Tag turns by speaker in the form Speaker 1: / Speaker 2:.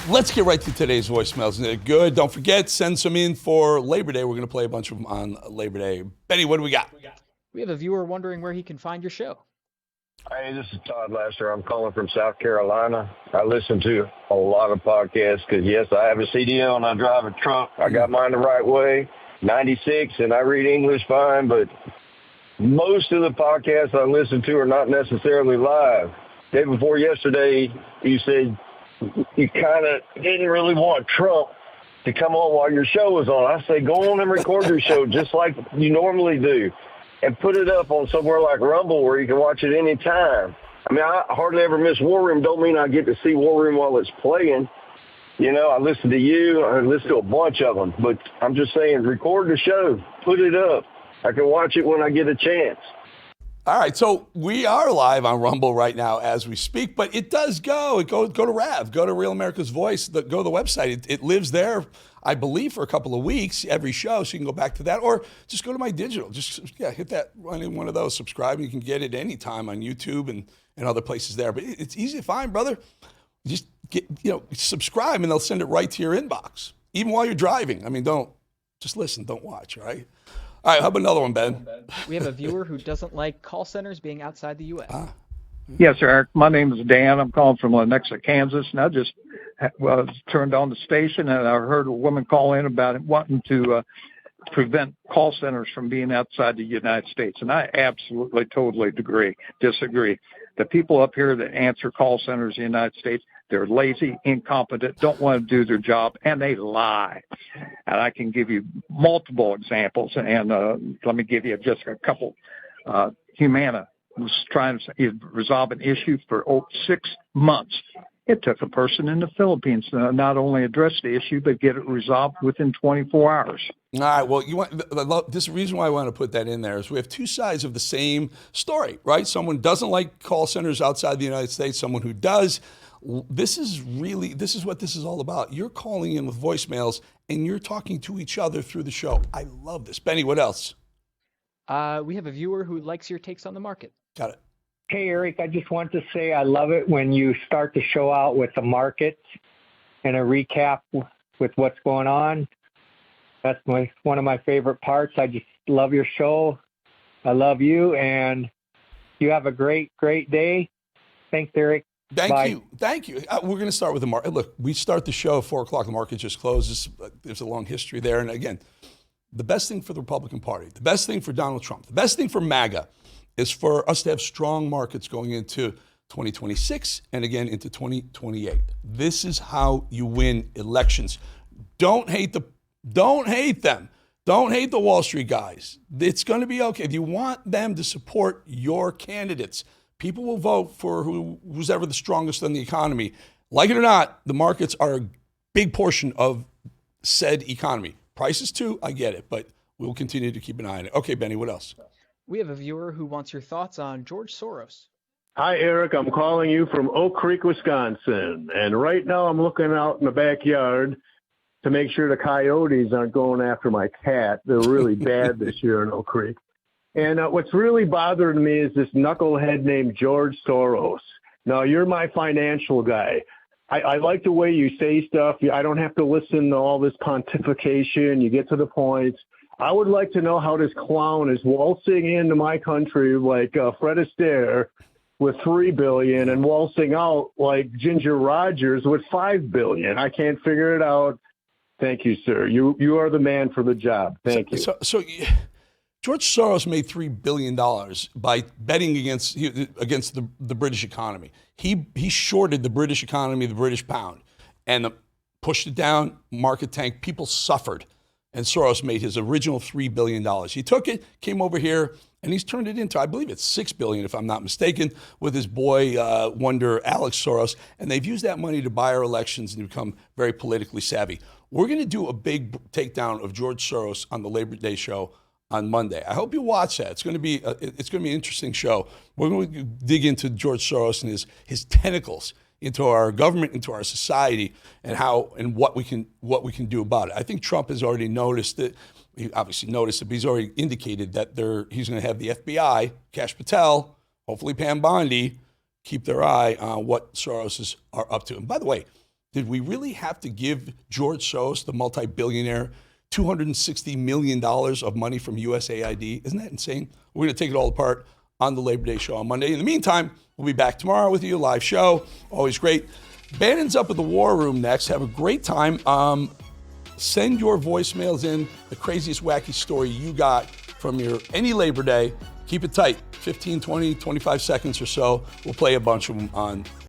Speaker 1: Let's get right to today's voicemails. Isn't it good? Don't forget, send some in for Labor Day. We're going to play a bunch of them on Labor Day. Benny, what do we got?
Speaker 2: We have a viewer wondering where he can find your show.
Speaker 3: Hey, this is Todd Lester. I'm calling from South Carolina. I listen to a lot of podcasts because, yes, I have a CDL and I drive a truck. I got mine the right way, 96, and I read English fine, but most of the podcasts I listen to are not necessarily live. Day before yesterday, you said you kind of didn't really want Trump to come on while your show was on. I say, go on and record your show just like you normally do and put it up on somewhere like Rumble where you can watch it any time. I mean, I hardly ever miss War Room. Don't mean I get to see War Room while it's playing. You know, I listen to you. I listen to a bunch of them. But I'm just saying, record the show. Put it up. I can watch it when I get a chance.
Speaker 1: All right, so we are live on Rumble right now as we speak, but it does go. Go to RAV, go to Real America's Voice, go to the website. It lives there, I believe, for a couple of weeks, every show, so you can go back to that, or just go to my digital. Just hit that, any one of those, subscribe, and you can get it anytime on YouTube and other places there. But it's easy to find, brother. Just subscribe, and they'll send it right to your inbox, even while you're driving. I mean, just listen, don't watch, all right? All right, how about another one, Ben?
Speaker 2: We have a viewer who doesn't like call centers being outside the U.S.
Speaker 4: Yes, sir, Eric. My name is Dan. I'm calling from Lenexa, Kansas, and I just turned on the station, and I heard a woman call in about wanting to prevent call centers from being outside the United States, and I absolutely, totally disagree. The people up here that answer call centers in the United States, they're lazy, incompetent, don't want to do their job, and they lie. And I can give you multiple examples, and let me give you just a couple. Humana was trying to resolve an issue for 6 months. It took a person in the Philippines to not only address the issue, but get it resolved within 24 hours.
Speaker 1: All right, well, this is the reason why I want to put that in there is we have two sides of the same story, right? Someone doesn't like call centers outside the United States, someone who does. This is what this is all about. You're calling in with voicemails, and you're talking to each other through the show. I love this. Benny, what else?
Speaker 2: We have a viewer who likes your takes on the market.
Speaker 1: Got it.
Speaker 5: Hey, Eric, I just want to say I love it when you start the show out with the market and a recap with what's going on. That's one of my favorite parts. I just love your show. I love you, and you have a great, great day. Thanks, Eric.
Speaker 1: Thank you. We're going to start with the market. Look, we start the show at 4 o'clock. The market just closes. There's a long history there. And again, the best thing for the Republican Party, the best thing for Donald Trump, the best thing for MAGA is for us to have strong markets going into 2026 and again into 2028. This is how you win elections. Don't hate them. Don't hate the Wall Street guys. It's going to be okay. If you want them to support your candidates, people will vote for who's ever the strongest in the economy. Like it or not, the markets are a big portion of said economy. Prices too, I get it, but we'll continue to keep an eye on it. Okay, Benny, what else?
Speaker 2: We have a viewer who wants your thoughts on George Soros.
Speaker 6: Hi, Eric. I'm calling you from Oak Creek, Wisconsin. And right now I'm looking out in the backyard to make sure the coyotes aren't going after my cat. They're really bad this year in Oak Creek. And what's really bothering me is this knucklehead named George Soros. Now, you're my financial guy. I like the way you say stuff. I don't have to listen to all this pontification. You get to the point. I would like to know how this clown is waltzing into my country like Fred Astaire with $3 billion and waltzing out like Ginger Rogers with $5 billion. I can't figure it out. Thank you, sir. You are the man for the job. Thank you.
Speaker 1: So George Soros made $3 billion by betting against the British economy. He shorted the British economy, the British pound, and pushed it down, market tanked. People suffered. And Soros made his original $3 billion. He took it, came over here, and he's turned it into, I believe it's $6 billion, if I'm not mistaken, with his boy wonder Alex Soros. And they've used that money to buy our elections and become very politically savvy. We're going to do a big takedown of George Soros on the Labor Day show on Monday. I hope you watch that. It's going to be an interesting show. We're going to dig into George Soros and his tentacles into our government, into our society, and how and what we can do about it. I think Trump has already noticed it. He obviously noticed it, but he's already indicated that he's going to have the FBI, Kash Patel, hopefully Pam Bondi, keep their eye on what Soroses are up to. And by the way, did we really have to give George Soros, the multi-billionaire, $260 million of money from USAID? Isn't that insane? We're going to take it all apart on the Labor Day show on Monday. In the meantime, we'll be back tomorrow with you, live show. Always great. Bannon's up at the War Room next. Have a great time. Send your voicemails in, the craziest, wacky story you got from any Labor Day. Keep it tight, 15, 20, 25 seconds or so. We'll play a bunch of them on